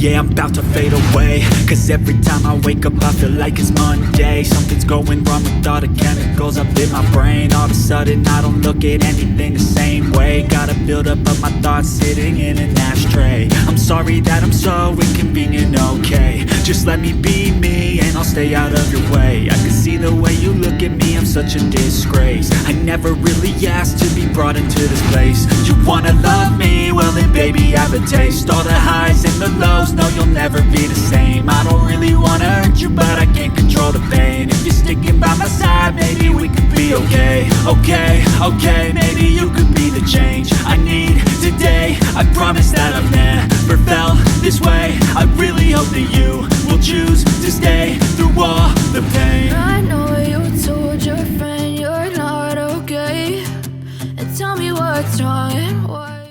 yeah, I'm about to fade away. Cause every time I wake up I feel like it's Monday. Something's going wrong with all the chemicals up in my brain. All of a sudden I don't look at anything the same way. Gotta build up of my thoughts sitting in an ashtray. I'm sorry that I'm so inconvenient, okay. Just let me be me and I'll stay out of your way. I can see the way you look at me, I'm such a disgrace. I never really asked to be brought into this place. You wanna love me? Well then baby, have a taste. All the highs and the lows, no you'll never be the same. I don't really wanna hurt you, but I can't control the pain. If you're sticking by my side, maybe we could be okay. Okay, maybe you could be the change I need today. I promise that I've never felt this way. I really hope that you will choose to stay through all